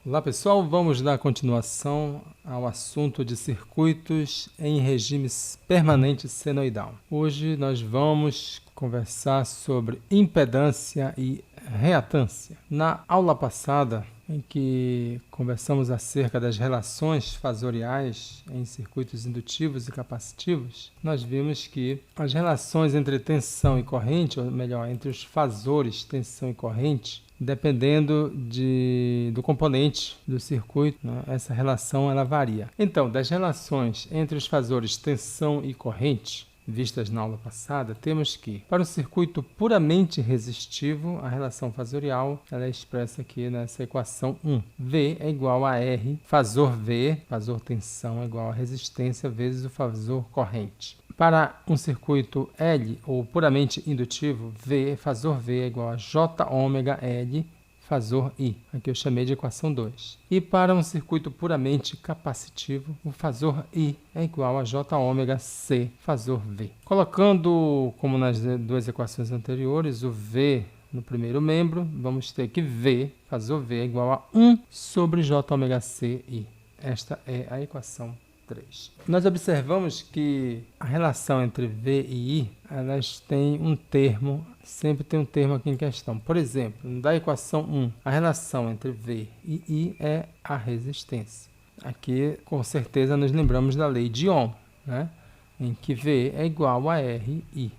Olá pessoal, vamos dar continuação ao assunto de circuitos em regimes permanentes senoidal. Hoje nós vamos conversar sobre impedância e reatância. Na aula passada, em que conversamos acerca das relações fasoriais em circuitos indutivos e capacitivos, nós vimos que as relações entre tensão e corrente, ou melhor, entre os fasores tensão e corrente, dependendo do componente do circuito, né? Essa relação ela varia. Então, das relações entre os fasores tensão e corrente, vistas na aula passada, temos que, para o circuito puramente resistivo, a relação fasorial ela é expressa aqui nessa equação 1. V é igual a R, fasor V, fasor tensão, é igual a resistência vezes o fasor corrente. Para um circuito L, ou puramente indutivo, fasor V é igual a J ômega L, fasor I. Aqui eu chamei de equação 2. E para um circuito puramente capacitivo, o fasor I é igual a J ômega C, fasor V. Colocando, como nas duas equações anteriores, o V no primeiro membro, vamos ter que V, fasor V, é igual a 1 sobre J ômega C I. Esta é a equação 3. Nós observamos que a relação entre V e I, elas têm um termo, sempre tem um termo aqui em questão. Por exemplo, da equação 1, a relação entre V e I é a resistência. Aqui, com certeza, nos lembramos da lei de Ohm, né? Em que V é igual a RI,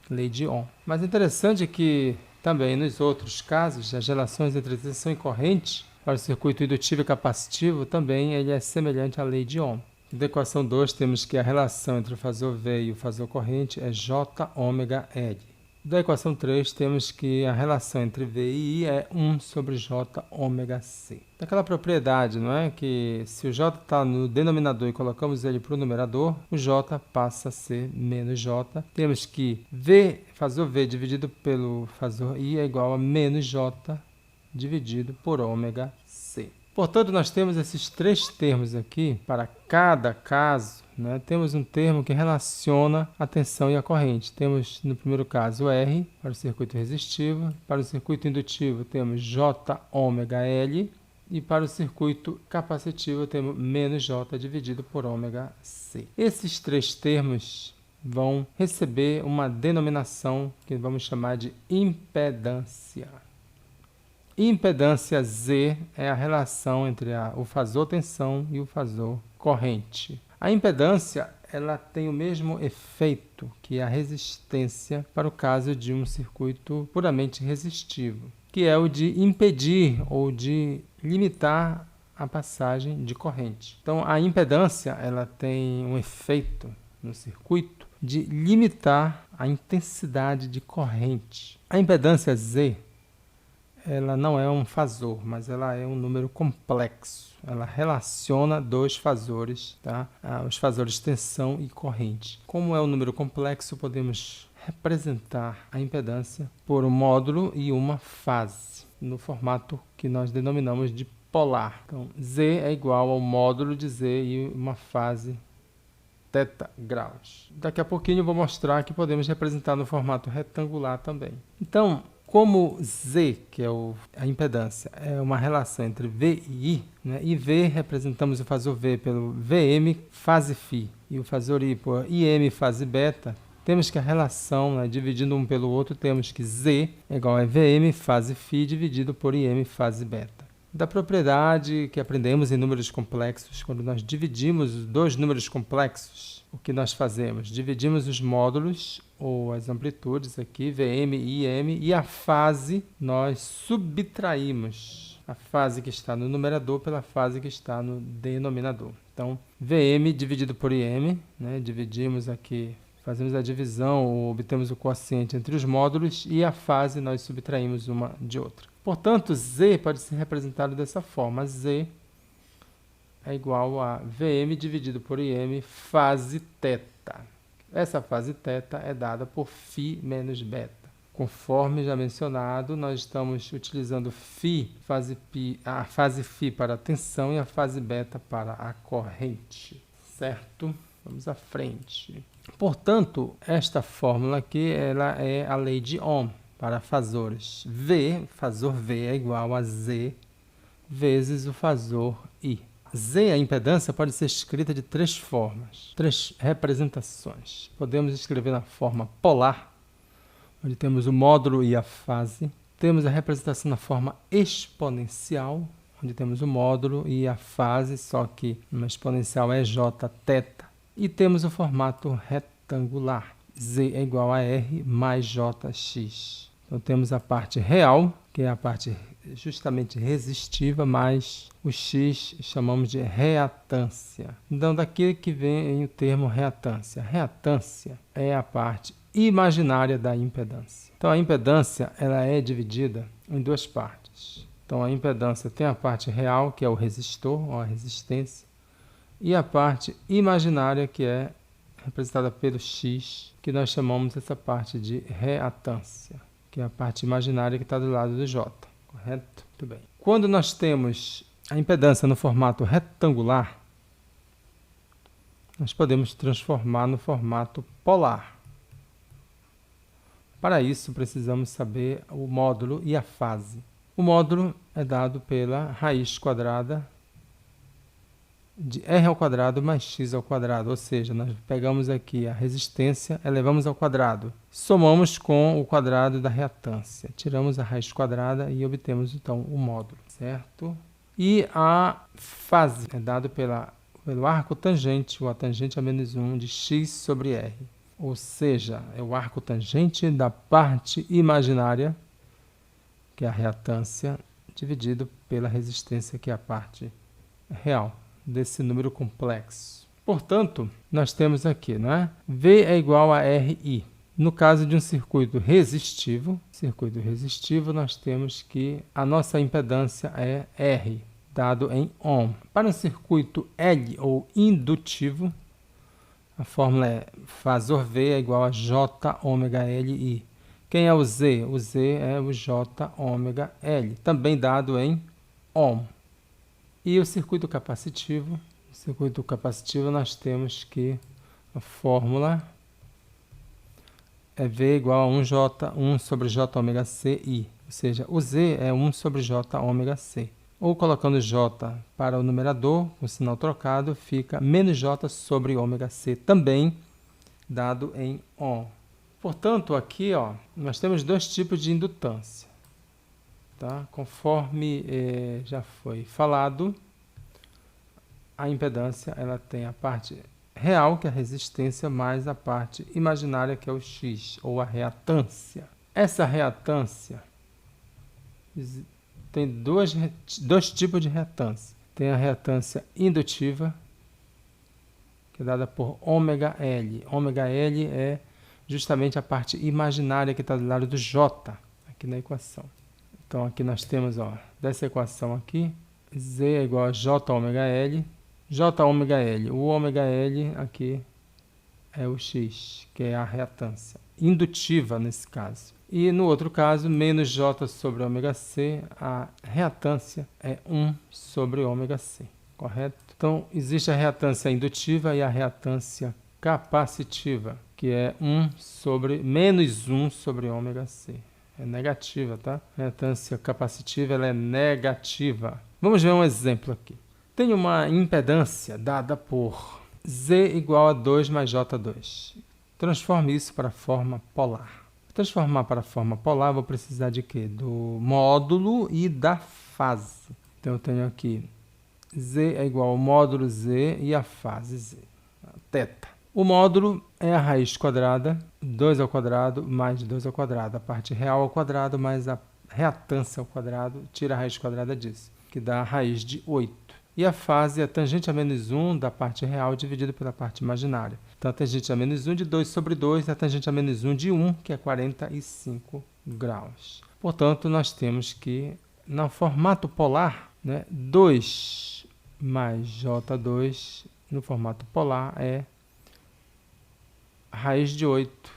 lei de Ohm. Mas interessante que também nos outros casos, as relações entre tensão e corrente, para o circuito indutivo e capacitivo, também ele é semelhante à lei de Ohm. Da equação 2, temos que a relação entre o fasor V e o fasor corrente é J ômega L. Da equação 3, temos que a relação entre V e I é 1 sobre J ômega C. Daquela propriedade, não é? Que se o J está no denominador e colocamos ele para o numerador, o J passa a ser menos J. Temos que fasor V dividido pelo fasor I é igual a menos J dividido por ômega C. Portanto, nós temos esses três termos aqui para cada caso, né? Temos um termo que relaciona a tensão e a corrente. Temos, no primeiro caso, R para o circuito resistivo. Para o circuito indutivo, temos J ômega L. E para o circuito capacitivo, temos menos J dividido por ômega C. Esses três termos vão receber uma denominação que vamos chamar de impedância. Impedância Z é a relação entre o fasor tensão e o fasor corrente. A impedância ela tem o mesmo efeito que a resistência para o caso de um circuito puramente resistivo, que é o de impedir ou de limitar a passagem de corrente. Então, a impedância ela tem um efeito no circuito de limitar a intensidade de corrente. A impedância Z ela não é um fasor, mas ela é um número complexo. Ela relaciona dois fasores, tá? Os fasores tensão e corrente. Como é um número complexo, podemos representar a impedância por um módulo e uma fase, no formato que nós denominamos de polar. Então, Z é igual ao módulo de Z e uma fase θ graus. Daqui a pouquinho eu vou mostrar que podemos representar no formato retangular também. Então, como Z, que é a impedância, é uma relação entre V e I, né? E V representamos o fasor V pelo Vm fase φ e o fasor I por Im fase beta, temos que a relação, né, dividindo um pelo outro, temos que Z é igual a Vm fase φ dividido por Im fase beta. Da propriedade que aprendemos em números complexos, quando nós dividimos os dois números complexos, o que nós fazemos? Dividimos os módulos ou as amplitudes aqui, Vm e Im, e a fase nós subtraímos a fase que está no numerador pela fase que está no denominador. Então, Vm dividido por Im, né, dividimos aqui, fazemos a divisão ou obtemos o quociente entre os módulos e a fase nós subtraímos uma de outra. Portanto, Z pode ser representado dessa forma. Z é igual a Vm dividido por Im fase θ. Essa fase θ é dada por φ menos beta. Conforme já mencionado, nós estamos utilizando a fase φ para a tensão e a fase beta para a corrente. Certo? Vamos à frente. Portanto, esta fórmula aqui ela é a lei de Ohm para fasores. Fasor V é igual a Z vezes o fasor I. Z, a impedância, pode ser escrita de três formas, três representações. Podemos escrever na forma polar, onde temos o módulo e a fase. Temos a representação na forma exponencial, onde temos o módulo e a fase, só que uma exponencial é J θ. E temos o formato retangular, Z é igual a R mais JX. Então temos a parte real, que é a parte justamente resistiva, mais o X chamamos de reatância. Então daqui que vem o termo reatância. Reatância é a parte imaginária da impedância. Então a impedância ela é dividida em duas partes. Então a impedância tem a parte real, que é o resistor, ou a resistência, e a parte imaginária, que é representada pelo X, que nós chamamos essa parte de reatância, que é a parte imaginária que está do lado do J. Correto? Muito bem. Quando nós temos a impedância no formato retangular, nós podemos transformar no formato polar. Para isso, precisamos saber o módulo e a fase. O módulo é dado pela raiz quadrada de r ao quadrado mais x ao quadrado, ou seja, nós pegamos aqui a resistência, elevamos ao quadrado, somamos com o quadrado da reatância, tiramos a raiz quadrada e obtemos então o módulo, certo? E a fase é dado pelo arco tangente, ou a tangente a menos 1 de x sobre r, ou seja, é o arco tangente da parte imaginária, que é a reatância, dividido pela resistência, que é a parte real desse número complexo. Portanto, nós temos aqui, não é? V é igual a RI. No caso de um circuito resistivo, nós temos que a nossa impedância é R, dado em ohm. Para um circuito L ou indutivo, a fórmula é fasor V é igual a J ômega LI. Quem é o Z? O Z é o J ômega L, também dado em ohm. E o circuito capacitivo? No circuito capacitivo nós temos que a fórmula é V igual a 1 sobre J ômega C I, ou seja, o Z é 1 sobre J ômega C. Ou colocando J para o numerador, com o sinal trocado, fica menos J sobre ômega C, também dado em ohm. Portanto, aqui nós temos dois tipos de indutância. Tá? Conforme já foi falado, a impedância ela tem a parte real, que é a resistência, mais a parte imaginária, que é o X, ou a reatância. Essa reatância tem dois tipos de reatância. Tem a reatância indutiva, que é dada por ômega L. Ômega L é justamente a parte imaginária que está do lado do J, aqui na equação. Então, aqui nós temos, dessa equação aqui, Z é igual a J ômega L. J ômega L. O ômega L aqui é o X, que é a reatância indutiva nesse caso. E no outro caso, menos J sobre ômega C, a reatância é 1 sobre ômega C, correto? Então, existe a reatância indutiva e a reatância capacitiva, que é menos 1 sobre ômega C. É negativa, tá? A reatância capacitiva ela é negativa. Vamos ver um exemplo aqui. Tem uma impedância dada por Z igual a 2 mais J2. Transforme isso para a forma polar. Para transformar para a forma polar, eu vou precisar de quê? Do módulo e da fase. Então, eu tenho aqui Z é igual ao módulo Z e a fase Z, θ. O módulo é a raiz quadrada, 2 ao quadrado mais 2 ao quadrado. A parte real ao quadrado mais a reatância ao quadrado, tira a raiz quadrada disso, que dá a raiz de 8. E a fase é a tangente a menos 1 da parte real dividido pela parte imaginária. Então, a tangente a menos 1 de 2 sobre 2 é a tangente a menos 1 de 1, que é 45 graus. Portanto, nós temos que, no formato polar, 2 mais J2, no formato polar, é raiz de 8,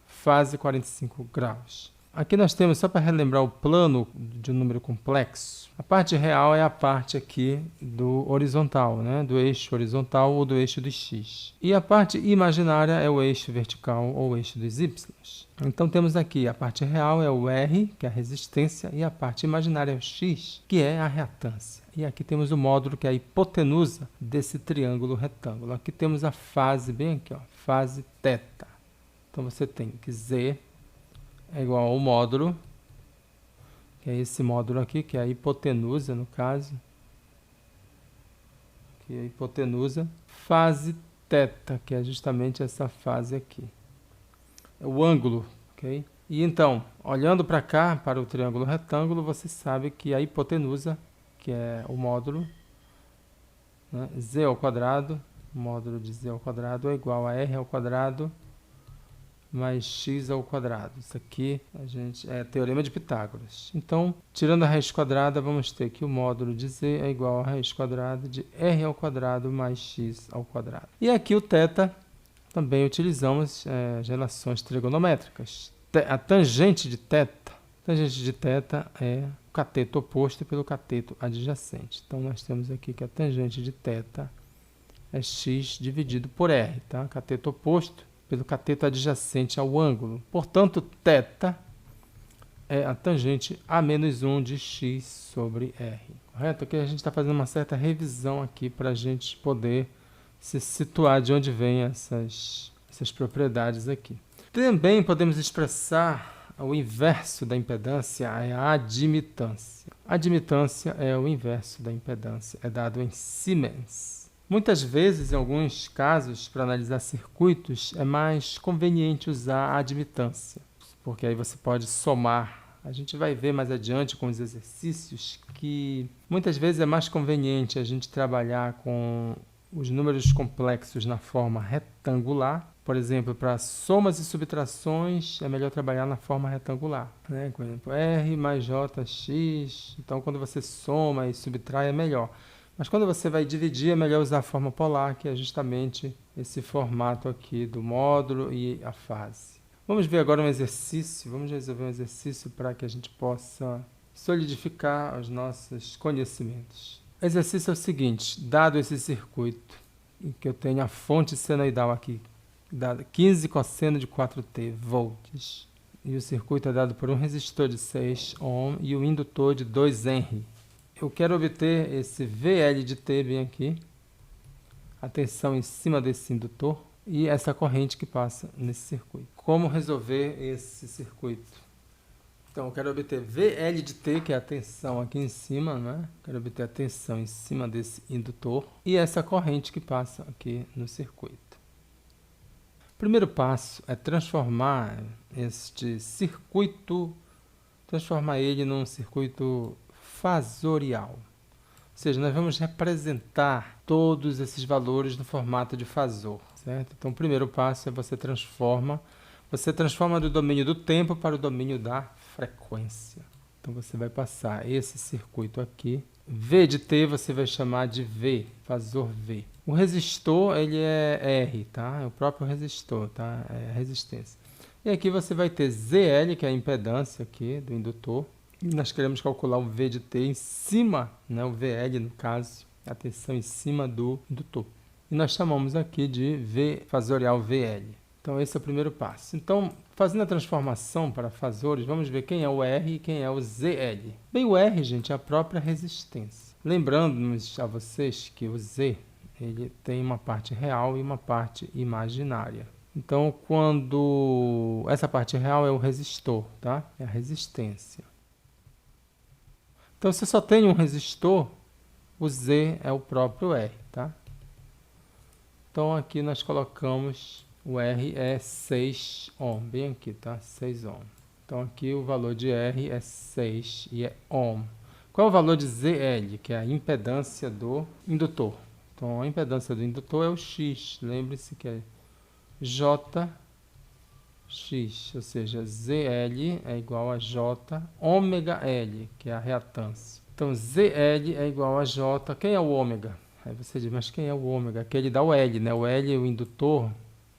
fase 45 graus. Aqui nós temos, só para relembrar o plano de um número complexo, a parte real é a parte aqui do horizontal, né? Do eixo horizontal ou do eixo dos x. E a parte imaginária é o eixo vertical ou o eixo dos y. Então temos aqui a parte real é o R, que é a resistência, e a parte imaginária é o x, que é a reatância. E aqui temos o módulo, que é a hipotenusa desse triângulo retângulo. Aqui temos a fase, bem aqui, ó, fase θ. Então você tem que Z é igual ao módulo, que é esse módulo aqui, que é a hipotenusa, no caso. Aqui é a hipotenusa. Fase θ, que é justamente essa fase aqui. É o ângulo, ok? E então, olhando para cá, para o triângulo retângulo, você sabe que a hipotenusa, que é o módulo, né, z ao quadrado, o módulo de z ao quadrado é igual a r ao quadrado mais x ao quadrado. Isso aqui é teorema de Pitágoras. Então, tirando a raiz quadrada, vamos ter que o módulo de z é igual a raiz quadrada de r ao quadrado mais x ao quadrado. E aqui o θ, também utilizamos as relações trigonométricas. A tangente de θ é o cateto oposto pelo cateto adjacente. Então, nós temos aqui que a tangente de θ é x dividido por r, tá? Cateto oposto pelo cateto adjacente ao ângulo. Portanto, θ é a tangente a menos 1 de x sobre r. Correto? Aqui a gente está fazendo uma certa revisão aqui para a gente poder se situar de onde vêm essas propriedades aqui. Também podemos expressar o inverso da impedância, é a admitância. A admitância é o inverso da impedância, é dado em Siemens. Muitas vezes, em alguns casos, para analisar circuitos, é mais conveniente usar a admitância, porque aí você pode somar. A gente vai ver mais adiante com os exercícios que muitas vezes é mais conveniente a gente trabalhar com os números complexos na forma retangular. Por exemplo, para somas e subtrações, é melhor trabalhar na forma retangular, né? Por exemplo, R mais JX. Então, quando você soma e subtrai, é melhor. Mas quando você vai dividir, é melhor usar a forma polar, que é justamente esse formato aqui do módulo e a fase. Vamos ver agora um exercício. Vamos resolver um exercício para que a gente possa solidificar os nossos conhecimentos. O exercício é o seguinte: dado esse circuito, em que eu tenho a fonte senoidal aqui, dada 15 cosseno de 4t volts, e o circuito é dado por um resistor de 6 ohm e o indutor de 2 Henry. Eu quero obter esse VL de T bem aqui, a tensão em cima desse indutor e essa corrente que passa nesse circuito. Como resolver esse circuito? Então, eu quero obter VL de T, que é a tensão aqui em cima, né? Quero obter a tensão em cima desse indutor e essa corrente que passa aqui no circuito. O primeiro passo é transformar este circuito, transformar ele num circuito fasorial. Ou seja, nós vamos representar todos esses valores no formato de fasor, certo? Então, o primeiro passo é você transforma do domínio do tempo para o domínio da frequência. Então, você vai passar esse circuito aqui. V de T você vai chamar de V, fasor V. O resistor, ele é R, tá? É o próprio resistor, tá? É a resistência. E aqui você vai ter ZL, que é a impedância aqui do indutor. E nós queremos calcular o V de T em cima, né, o VL no caso, a tensão em cima do indutor. E nós chamamos aqui de V fasorial VL. Então esse é o primeiro passo. Então, fazendo a transformação para fasores, vamos ver quem é o R e quem é o ZL. Bem, o R, gente, é a própria resistência. Lembrando-nos a vocês que o Z ele tem uma parte real e uma parte imaginária. Então, quando essa parte real é o resistor, tá? É a resistência. Então, se só tem um resistor, o Z é o próprio R, tá? Então, aqui nós colocamos o R é 6 ohm, bem aqui, tá? 6 ohm. Então, aqui o valor de R é 6 e é ohm. Qual é o valor de ZL, que é a impedância do indutor? Então, a impedância do indutor é o X. Lembre-se que é JX, ou seja, ZL é igual a J ômega L, que é a reatância. Então, ZL é igual a J. Quem é o ômega? Aí você diz, mas quem é o ômega? Aqui ele dá o L, né? O L, o indutor,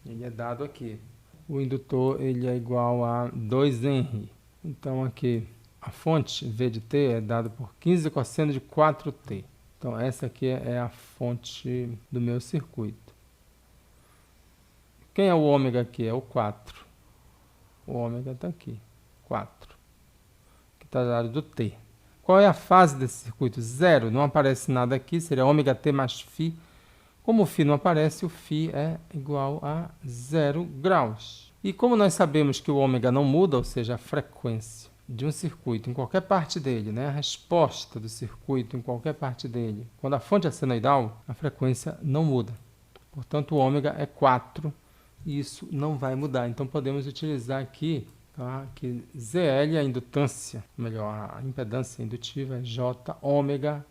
ele é dado aqui. O indutor ele é igual a 2 Henry. Então aqui a fonte V de t é dada por 15 cosseno de 4t. Então essa aqui é a fonte do meu circuito. Quem é o ômega aqui? É o 4. O ômega está aqui, 4. Que está dado do t. Qual é a fase desse circuito? 0. Não aparece nada aqui, seria ômega t mais φ. Como o φ não aparece, o φ é igual a 0 graus. E como nós sabemos que o ômega não muda, ou seja, a frequência de um circuito em qualquer parte dele, né? A resposta do circuito em qualquer parte dele, quando a fonte é senoidal, a frequência não muda. Portanto, o ômega é 4 e isso não vai mudar. Então, podemos utilizar aqui, tá, que ZL é a indutância, melhor, a impedância indutiva é J ômega.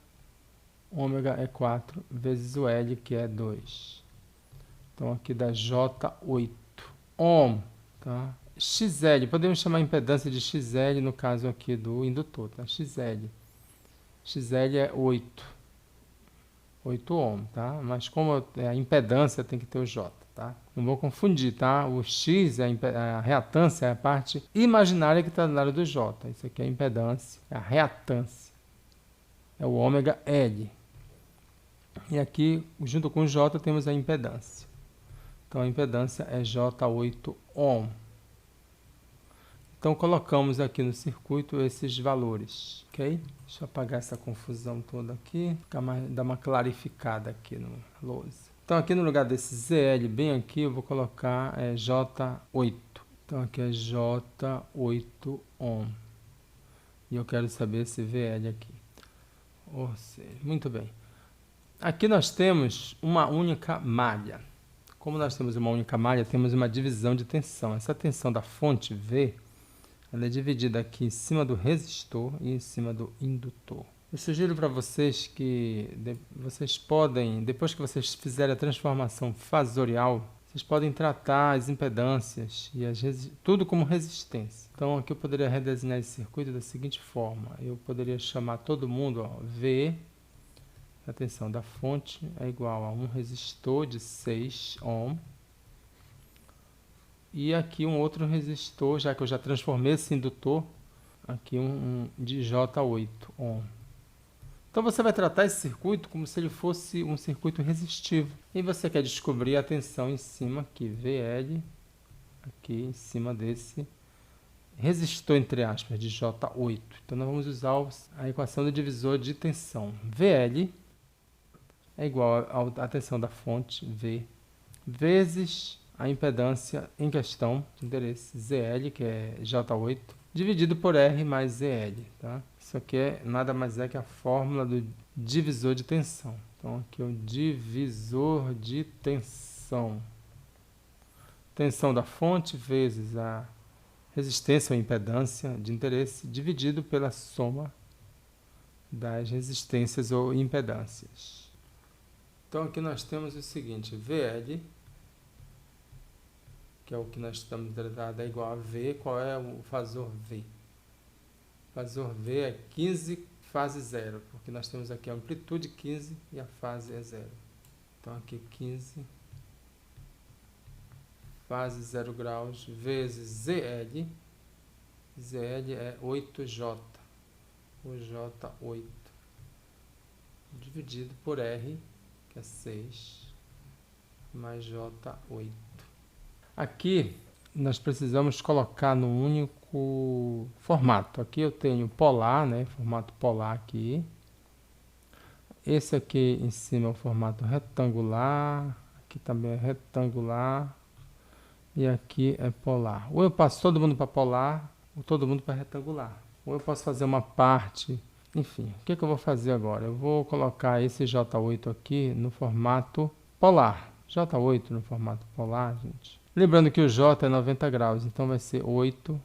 Ômega é 4 vezes o L, que é 2. Então, aqui dá J8 ohm, tá? XL, podemos chamar a impedância de XL no caso aqui do indutor, tá? XL. XL é 8 ohm, tá? Mas como é a impedância, tem que ter o J, tá? Não vou confundir, tá? O X, a reatância, é a parte imaginária que está do lado do J. Isso aqui é a impedância, é a reatância. É o ômega L. E aqui, junto com o J, temos a impedância. Então, a impedância é J8 ohm. Então, colocamos aqui no circuito esses valores, ok? Deixa eu apagar essa confusão toda aqui, dar uma clarificada aqui no lousa. Então, aqui no lugar desse ZL, bem aqui, eu vou colocar J8. Então, aqui é J8 ohm. E eu quero saber esse VL aqui. Ou seja, muito bem. Aqui nós temos uma única malha. Como nós temos uma única malha, temos uma divisão de tensão. Essa tensão da fonte V, ela é dividida aqui em cima do resistor e em cima do indutor. Eu sugiro para vocês que vocês podem, depois que vocês fizerem a transformação fasorial, vocês podem tratar as impedâncias e tudo como resistência. Então aqui eu poderia redesenhar esse circuito da seguinte forma. Eu poderia chamar todo mundo, ó, V, a tensão da fonte é igual a um resistor de 6 ohm. E aqui um outro resistor, já que eu já transformei esse indutor, aqui um de J8 ohm. Então você vai tratar esse circuito como se ele fosse um circuito resistivo. E você quer descobrir a tensão em cima aqui, VL, aqui em cima desse resistor, entre aspas, de J8. Então nós vamos usar a equação do divisor de tensão. VL é igual à tensão da fonte, V, vezes a impedância em questão, de interesse, ZL, que é J8, dividido por R mais ZL. Tá? Isso aqui nada mais é que a fórmula do divisor de tensão. Então, aqui é o divisor de tensão. Tensão da fonte vezes a resistência ou impedância de interesse, dividido pela soma das resistências ou impedâncias. Então, aqui nós temos o seguinte, VL, que é o que nós estamos tratando, é igual a V. Qual é o fasor V? O fasor V é 15 fase 0, porque nós temos aqui a amplitude 15 e a fase é 0. Então, aqui 15 fase 0 graus vezes ZL. ZL é 8J, o J8, dividido por R, que é 6, mais J8. Aqui nós precisamos colocar num único formato. Aqui eu tenho polar, né? Formato polar aqui. Esse aqui em cima é o formato retangular. Aqui também é retangular. E aqui é polar. Ou eu passo todo mundo para polar, ou todo mundo para retangular. Ou eu posso fazer uma parte. Enfim, o que eu vou fazer agora? Eu vou colocar esse J8 aqui no formato polar. J8 no formato polar, gente. Lembrando que o J é 90 graus, então vai ser 8,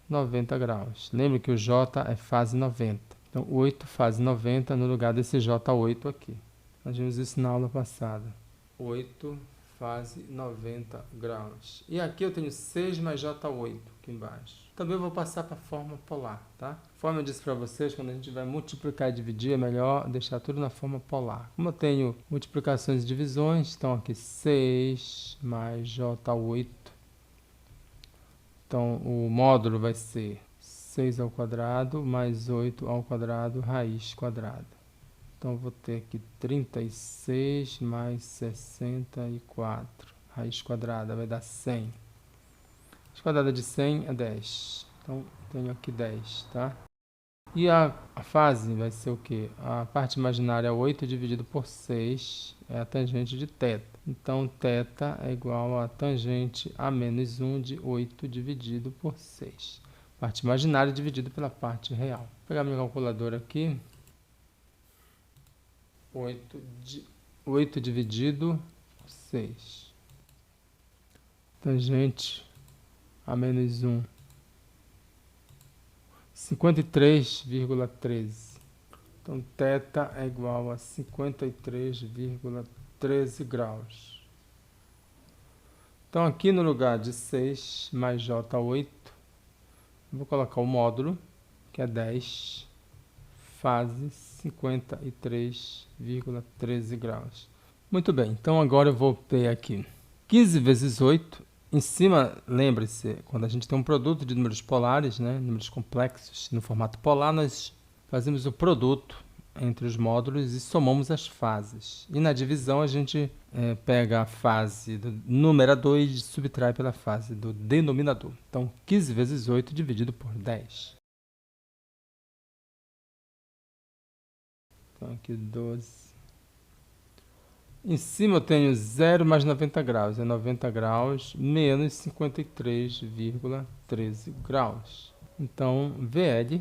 90 graus. Lembra que o J é fase 90. Então, 8 fase 90 no lugar desse J8 aqui. Nós vimos isso na aula passada. 8 fase 90 graus. E aqui eu tenho 6 mais J8 aqui embaixo. Também vou passar para a forma polar, tá? Conforme eu disse para vocês, quando a gente vai multiplicar e dividir, é melhor deixar tudo na forma polar. Como eu tenho multiplicações e divisões, então aqui 6 mais J8 Então, o módulo vai ser 6 ao quadrado mais 8 ao quadrado raiz quadrada. Então, vou ter aqui 36 mais 64. Raiz quadrada vai dar 100. Raiz quadrada de 100 é 10. Então, tenho aqui 10, tá? E a fase vai ser o quê? A parte imaginária 8 dividido por 6 é a tangente de θ. Então, θ é igual a tangente a menos 1 de 8 dividido por 6. Parte imaginária dividido pela parte real. Vou pegar minha calculadora aqui. 8 dividido por 6. Tangente a menos 1. 53,13. Então, θ é igual a 53,13 graus. Então, aqui no lugar de 6 mais J8, vou colocar o módulo, que é 10, fase 53,13 graus. Muito bem, então agora eu vou ter aqui 15 vezes 8. Em cima, lembre-se, quando a gente tem um produto de números polares, né, números complexos, no formato polar, nós fazemos o produto entre os módulos e somamos as fases. E na divisão, a gente pega a fase do numerador e subtrai pela fase do denominador. Então, 15 vezes 8 dividido por 10. Então, aqui 12. Em cima eu tenho 0 mais 90 graus, é 90 graus menos 53,13 graus. Então, VL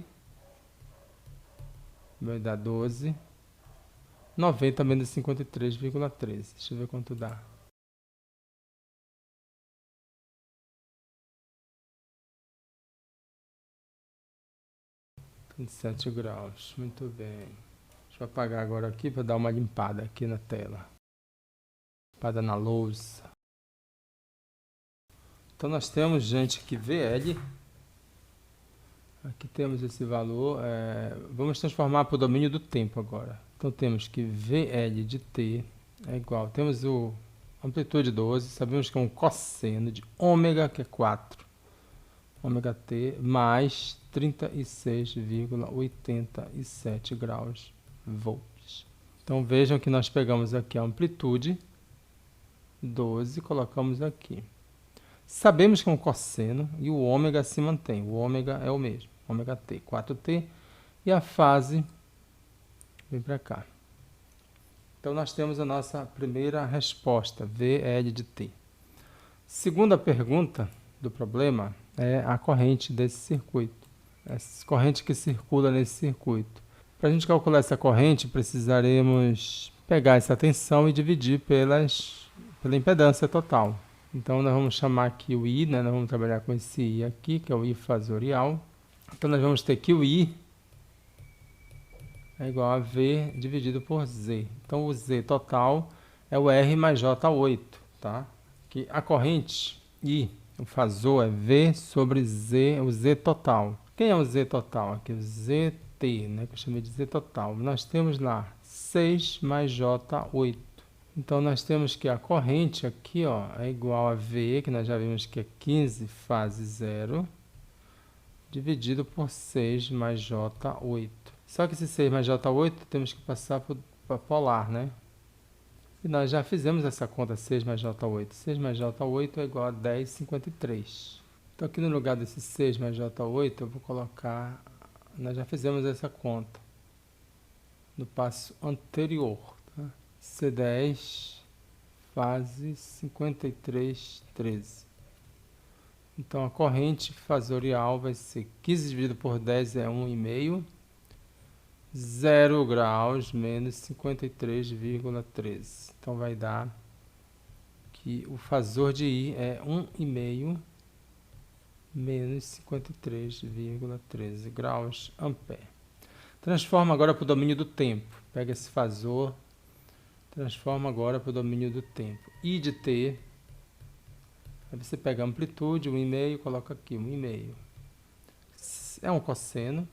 vai dar 12, 90 menos 53,13. Deixa eu ver quanto dá. 27 graus, muito bem. Deixa eu apagar agora aqui para dar uma limpada aqui na tela. Limpada na lousa. Então nós temos, gente, aqui VL. Aqui temos esse valor. Vamos transformar para o domínio do tempo agora. Então temos que VL de t é igual. Temos a amplitude 12. Sabemos que é um cosseno de ômega, que é 4. Ômega t mais 36,87 graus volts. Então vejam que nós pegamos aqui a amplitude 12 e colocamos aqui. Sabemos que é um cosseno e o ômega se mantém. O ômega é o mesmo. Ômega t, 4t. E a fase vem para cá. Então nós temos a nossa primeira resposta, VL de t. Segunda pergunta do problema é a corrente desse circuito. Essa corrente que circula nesse circuito. Para a gente calcular essa corrente, precisaremos pegar essa tensão e dividir pela impedância total. Então, nós vamos chamar aqui o I, né? Nós vamos trabalhar com esse I aqui, que é o I fasorial. Então, nós vamos ter que o I é igual a V dividido por Z. Então, o Z total é o R mais J8, tá? Que a corrente I, o fasor, é V sobre Z, o Z total. Quem é o Z total? Aqui, o ZT, né? Que eu chamei de Z total. Nós temos lá 6 mais J8. Então, nós temos que a corrente aqui, ó, é igual a V, que nós já vimos que é 15 fase 0, dividido por 6 mais J8. Só que esse 6 mais J8 temos que passar para polar, né? E nós já fizemos essa conta 6 mais J8. 6 mais J8 é igual a 10,53. Então, aqui no lugar desse 6 mais J8, eu vou colocar... Nós já fizemos essa conta no passo anterior. C10, fase 53,13. Então, a corrente fasorial vai ser 15 dividido por 10 é 1,5. 0 graus menos 53,13. Então, vai dar que o fasor de I é 1,5 menos 53,13 graus ampere. Transforma agora para o domínio do tempo. Pega esse fasor... Transforma agora para o domínio do tempo. I de t, aí você pega a amplitude, 1,5, coloca aqui, 1,5. É um cosseno.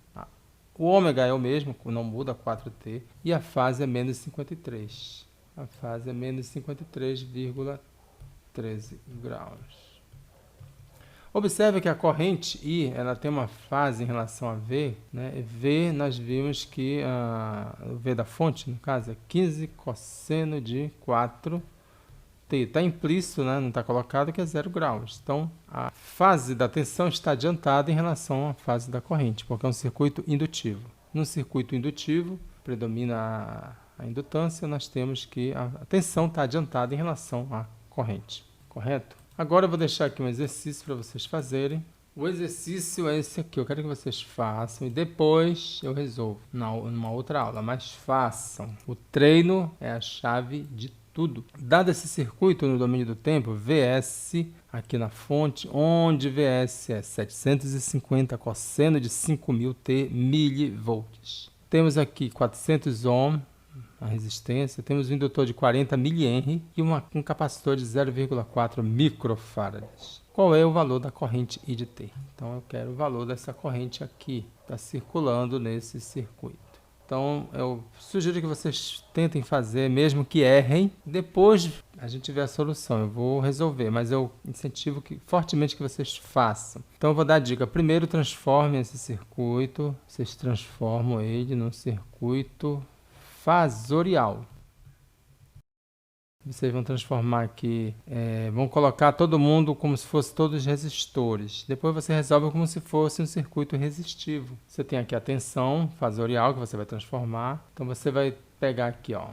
O ômega é o mesmo, não muda, 4t. E a fase é menos 53. A fase é menos 53,13 graus. Observe que a corrente I, ela tem uma fase em relação a V, né? V, nós vimos que o V da fonte, no caso, é 15 cosseno de 4t. Está implícito, né? Não está colocado, que é 0 graus. Então, a fase da tensão está adiantada em relação à fase da corrente, porque é um circuito indutivo. No circuito indutivo, predomina a indutância, nós temos que a tensão está adiantada em relação à corrente, correto? Agora eu vou deixar aqui um exercício para vocês fazerem. O exercício é esse aqui, eu quero que vocês façam e depois eu resolvo numa outra aula, mas façam. O treino é a chave de tudo. Dado esse circuito no domínio do tempo, Vs aqui na fonte, onde Vs é 750 cosseno de 5.000 T milivolts. Temos aqui 400 ohm, a resistência, temos um indutor de 40 mH e um capacitor de 0,4 microfarads. Qual é o valor da corrente I de T? Então eu quero o valor dessa corrente aqui, está circulando nesse circuito. Então eu sugiro que vocês tentem fazer, mesmo que errem, depois a gente vê a solução. Eu vou resolver, mas eu incentivo fortemente que vocês façam. Então eu vou dar a dica. Primeiro transforme esse circuito, vocês transformam ele num circuito fasorial. Vocês vão transformar aqui, vão colocar todo mundo como se fosse todos resistores. Depois você resolve como se fosse um circuito resistivo. Você tem aqui a tensão fasorial que você vai transformar. Então você vai pegar aqui, ó,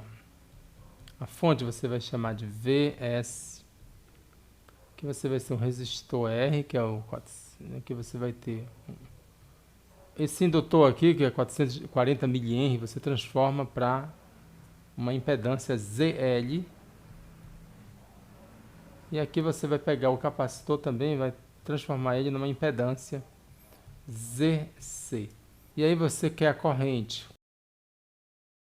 a fonte você vai chamar de Vs, que você vai ser um resistor R, que é o 400, aqui você vai ter esse indutor aqui, que é 440 mH, você transforma para uma impedância ZL. E aqui você vai pegar o capacitor também, vai transformar ele numa impedância ZC. E aí você quer a corrente.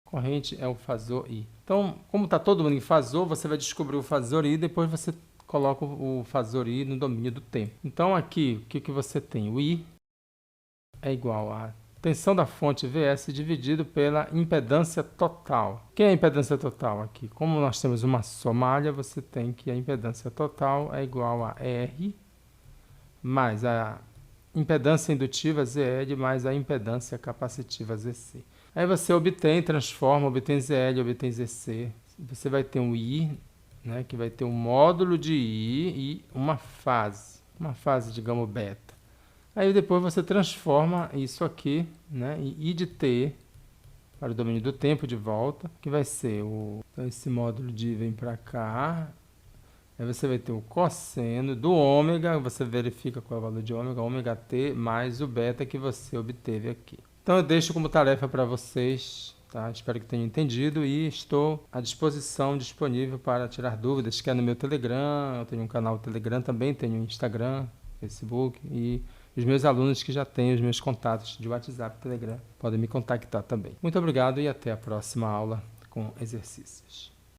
A corrente é o fasor I. Então, como está todo mundo em fasor, você vai descobrir o fasor I e depois você coloca o fasor I no domínio do tempo. Então aqui, o que você tem? O I é igual a tensão da fonte Vs dividido pela impedância total. O que é a impedância total aqui? Como nós temos uma só malha, você tem que a impedância total é igual a R mais a impedância indutiva ZL mais a impedância capacitiva ZC. Aí você obtém, transforma, obtém ZL, obtém ZC. Você vai ter um I, né, que vai ter um módulo de I e uma fase, digamos, beta. Aí depois você transforma isso aqui, né, em I de T para o domínio do tempo de volta, que vai ser então esse módulo de I vem para cá. Aí você vai ter o cosseno do ômega, você verifica qual é o valor de ômega, ômega T mais o beta que você obteve aqui. Então eu deixo como tarefa para vocês, tá? Espero que tenham entendido e estou à disposição, disponível para tirar dúvidas, que é no meu Telegram, eu tenho um canal Telegram também, tenho Instagram, Facebook e os meus alunos que já têm os meus contatos de WhatsApp, Telegram, podem me contactar também. Muito obrigado e até a próxima aula com exercícios.